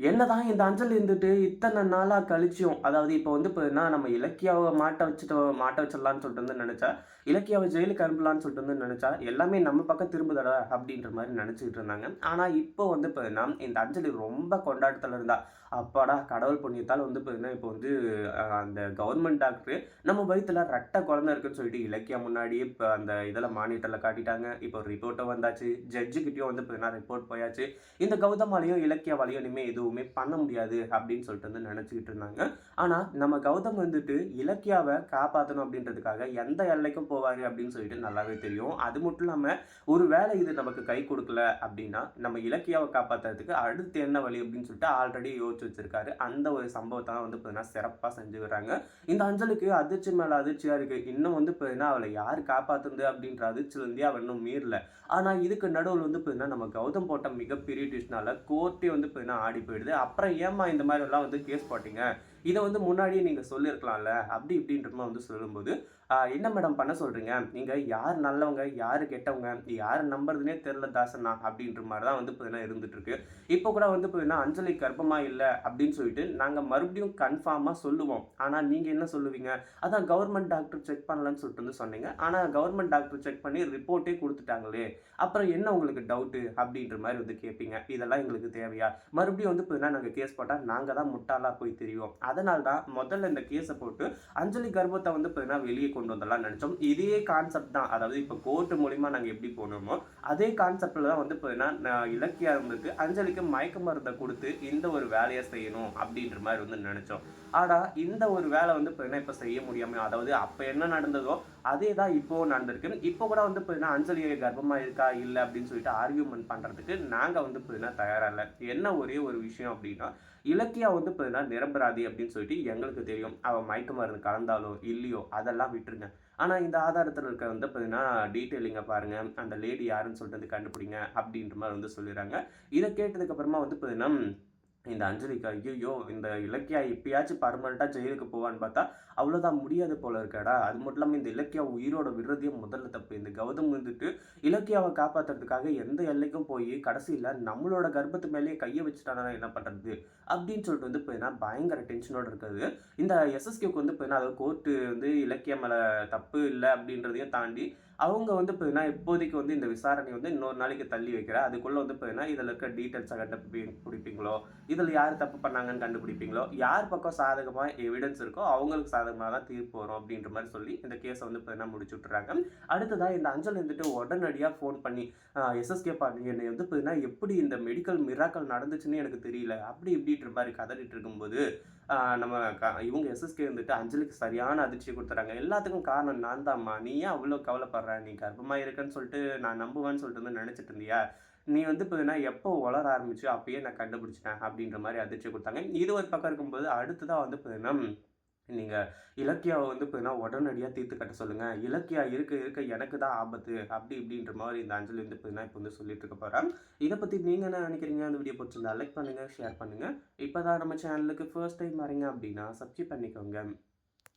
என்னதான் இந்த அஞ்சல் இருந்துட்டு இத்தனை நாளா கழிச்சும், அதாவது இப்போ வந்து பார்த்தீங்கன்னா, நம்ம இலக்கியாவ மாட்ட வச்சிடலான்னு சொல்லிட்டு வந்து நெனச்சா, இலக்கியாவ ஜெயிலுக்கு அனுப்பலான்னு சொல்லிட்டு வந்து நெனச்சா, எல்லாமே நம்ம பக்கம் திரும்புதடா அப்படின்ற மாரி நெனச்சுக்கிட்டு இருந்தாங்க. ஆனா இப்போ வந்து பார்த்தீங்கன்னா, இந்த அஞ்சலி ரொம்ப கொண்டாட்டத்துல இருந்தா. அப்பாடா! கடவுள் புண்ணியத்தால வந்து பார்த்தீங்கன்னா, இப்போ வந்து அந்த கவர்மெண்ட் டாக்டரு நம்ம வயித்துல ரெட்ட குழந்தை இருக்குன்னு சொல்லிட்டு இலக்கியா முன்னாடியே இப்ப அந்த இதுல மானிட்டர்ல காட்டிட்டாங்க. இப்போ ரிப்போர்ட்டும் வந்தாச்சு. ஜட்ஜு கிட்டயும் வந்து பார்த்தீங்கன்னா, ரிப்போர்ட் போயாச்சு. இந்த கௌதமாலயும், இலக்கியாவாலயும் இனிமே எதுவுமே பண்ண முடியாது அப்படின்னு சொல்லிட்டு வந்து நினைச்சுக்கிட்டு இருந்தாங்க. ஆனா, நம்ம கௌதம் வந்துட்டு இலக்கியாவ காப்பாத்தணும் அப்படின்றதுக்காக எந்த எல்லைக்கும் போவாரு அப்படின்னு சொல்லிட்டு நல்லாவே தெரியும். அது மட்டும் இல்லாம, ஒரு வேளை இது நமக்கு கை குடுக்கல அப்படின்னா, நம்ம இலக்கியாவ காப்பாத்துறதுக்கு அடுத்து என்ன வழி அப்படின்னு சொல்லிட்டு ஆல்ரெடி யோசிச்சு வச்சிருக்காரு. அந்த ஒரு சம்பவத்த தான் வந்து பார்த்தீங்கன்னா, சிறப்பா செஞ்சு வர்றாங்க. இந்த அஞ்சலுக்கு அதிர்ச்சி மேல அதிர்ச்சியா இருக்கு. இன்னும் வந்து பார்த்தீங்கன்னா, அவள யாரு காப்பாத்துனது அப்படின்ற அதிர்ச்சியிலருந்தே அவ இன்னும் மீறல. ஆனா, இதுக்கு நடுவுல வந்து பார்த்தீங்கன்னா, நம்ம கௌதம் போட்ட மிகப்பெரிய ட்விஸ்ட்னால கோர்ட்டே வந்து பார்த்தீங்கன்னா ஆடி போயிடுது. அப்புறம் ஏம்மா இந்த மாரிலாம் வந்து கேஸ் போட்டீங்க? இத வந்து முன்னாடியே நீங்க சொல்லியிருக்கலாம்ல. அப்படி இப்படின்ற மாரி வந்து சொல்லும்போது, என்ன மேடம் பண்ண சொல்றீங்க? நீங்க யார் நல்லவங்க? யாரு கெட்டவங்க? யார நம்புறதுன்னே தெரியல தாசண்ணா அப்படின்ற மாரி தான் வந்து பார்த்தீங்கன்னா இருந்துட்டு இருக்கு. இப்போ கூட வந்து பார்த்தீங்கன்னா, அஞ்சலி கர்ப்பமா இல்ல அப்படின்னு சொல்லிட்டு நாங்க மறுபடியும் கன்ஃபார்மா சொல்லுவோம். ஆனா, நீங்க என்ன சொல்லுவீங்க? அதான் கவர்ன்மென்ட் டாக்டர் செக் பண்ணலன்னு சொல்லிட்டு வந்து சொன்னீங்க. ஆனா, கவர்ன்மென்ட் டாக்டர் செக் பண்ணி ரிப்போர்ட்டே குடுத்துட்டாங்களே! அப்புறம் என்ன உங்களுக்கு டவுட்டு? அப்படின்ற மாரி வந்து கேட்பீங்க. இதெல்லாம் எங்களுக்கு தேவையா? மறுபடியும் வந்து பார்த்தீங்கன்னா, நாங்க கேஸ் போட்டா நாங்க தான் முட்டாளா போய் திரிவோம். அதனால தான் முதல்ல இந்த கேஸ போட்டு அஞ்சலி கர்ப்பத்த வந்து பார்த்தீங்கன்னா, வெளிய கொண்டு வந்துரலாம்னு நெனச்சோம். இதே கான்செப்ட் தான். அதாவது இப்ப கோர்ட் மூலியமா நாங்க எப்படி போனோமோ, அதே கான்செப்ட்ல தான் வந்து பார்த்தீங்கன்னா, இலக்கியா இருந்துட்டு அஞ்சலிக்கு மயக்க மருந்த குடுத்து இந்த ஒரு வேலைய செய்யணும் அப்படின்ற மாரி வந்து நெனச்சோம். ஆனா, இந்த ஒரு வேல வந்து பார்த்தீங்கன்னா, இப்ப செய்ய முடியாம அதாவது அப்ப என்ன நடந்ததோ, அதே தான் இப்பவும் நடந்திருக்கு. இப்போ கூட வந்து பார்த்தீங்கன்னா, அஞ்சலி கர்ப்பமா இருக்கா? இல்ல அப்படின்னு சொல்லிட்டு ஆர்கியூமென்ட் பண்றதுக்கு நாங்க வந்து பார்த்தீங்கன்னா, தயாரா இல்ல. என்ன ஒரே ஒரு விஷயம் அப்படின்னா, இலக்கியா வந்து பார்த்தீங்கன்னா, நிரபராதி அப்படின்னு சொல்லிட்டு எங்களுக்கு தெரியும். அவ மயக்க மருந்து கலந்தாலோ, இல்லையோ அதெல்லாம் விட்டுருங்க. ஆனா, இந்த ஆதாரத்துல இருக்க வந்து பார்த்தீங்கன்னா, டீட்டெயிலிங்க பாருங்க. அந்த லேடி யாருன்னு சொல்லிட்டு வந்து கண்டுபிடிங்க அப்படின்ற மாரி வந்து சொல்லிர்றாங்க. இத கேட்டதுக்கு அப்புறமா வந்து பார்த்தீங்கன்னா இந்த அஞ்சலிக்கு ஐய்யய்யோ! இந்த இலக்கியா எப்பயாச்சும் பெர்மனன்ட்டா ஜெயிலுக்கு போவான்னு பார்த்தா, அவ்வளோதான் முடியாது போல இருக்கேடா! அது மட்டும் இல்லாம இந்த இலக்கியாவ உயிரோட விடுறதே முதல்ல தப்பு. இந்த கௌதம் வந்துட்டு இலக்கியாவ காப்பாத்துறதுக்காக எந்த எல்லைக்கும் போயி, கடைசியில நம்மளோட கர்ப்பத்து மேலேயே கைய வச்சுட்டான்னா என்ன பண்றது? அப்படின்னு சொல்லிட்டு வந்து பார்த்தீங்கன்னா, பயங்கர டென்ஷனோட இருக்காரு. இந்த எஸ்எஸ்கேவுக்கு வந்து பார்த்தீங்கன்னா, அதாவது கோர்ட்டு வந்து இலக்கியா மேல தப்பு இல்ல அப்படின்றதையும் தாண்டி, அவங்க வந்து பார்த்தீங்கன்னா, இப்போதைக்கு வந்து இந்த விசாரணை வந்து இன்னொரு நாளைக்கு தள்ளி வைக்கிறேன். அதுக்குள்ள வந்து பார்த்தீங்கன்னா, இதில இருக்க டீட்டெயில்ஸ புடிப்பீங்களோ, இதில யார் தப்பு பண்ணாங்கன்னு கண்டுபிடிப்பீங்களோ, யார் பக்கம் சாதகமா எவிடன்ஸ் இருக்கோ, அவங்களுக்கு சாதகமா தான் தீர்ப்பு வரும் அப்படின்ற மாரி சொல்லி, இந்த கேஸ வந்து பார்த்தீங்கன்னா முடிச்சு விட்டுர்றாங்க. அடுத்ததா இந்த அஞ்சல் வந்துட்டு உடனடியா ஃபோன் பண்ணி, எஸ்எஸ்கே பாண்டியன் வந்து பார்த்தீங்கன்னா, எப்படி இந்த மெடிக்கல் மிராக்கிள் நடந்துச்சுன்னே எனக்கு தெரியல. அப்படி இப்படின்ற மாரி கதறிட்டு இருக்கும்போது, நம்ம இவங்க எஸ்எஸ்கே வந்துட்டு அஞ்சலிக்கு சரியான அதிர்ச்சிய குடுத்துறாங்க. எல்லாத்துக்கும் காரணம் நான் தான்ம்மா. நீ ஏன் அவ்ளோ கவலைப்படுற? நீ கர்ப்பமா இருக்கன்னு சொல்லிட்டு நான் நம்புவேன்னு சொல்லிட்டு வந்து நெனச்சுட்டு இருந்தியா? நீ வந்து பார்த்தீங்கன்னா, எப்போ வளர ஆரம்பிச்சியோ அப்பயே நான் கண்டுபிடிச்சுட்டேன் அப்படின்ற மாரி அதிர்ச்சி குடுத்தாங்க. இது ஒரு பக்கம் இருக்கும்போது, அடுத்ததா வந்து பார்த்தீங்கன்னா, நீங்க இலக்கியாவ வந்து பார்த்தீங்கன்னா, உடனடியா தீர்த்து கட்ட சொல்லுங்க. இலக்கியா இருக்க இருக்க எனக்கு தான் ஆபத்து. அப்படி இப்படின்ற மாரி இந்த அஞ்சலி வந்து பார்த்தீங்கன்னா, இப்ப வந்து சொல்லிட்டு இருக்க போறா. இத பத்தி நீங்க என்ன நெனைக்கிறீங்க? அந்த வீடியோ புடிச்சிருந்தா லைக் பண்ணுங்க, ஷேர் பண்ணுங்க. இப்ப தான் நம்ம சேனலுக்கு ஃபர்ஸ்ட் டைம் வரீங்க அப்படின்னா, சப்ஸ்கிரைப் பண்ணிக்கோங்க.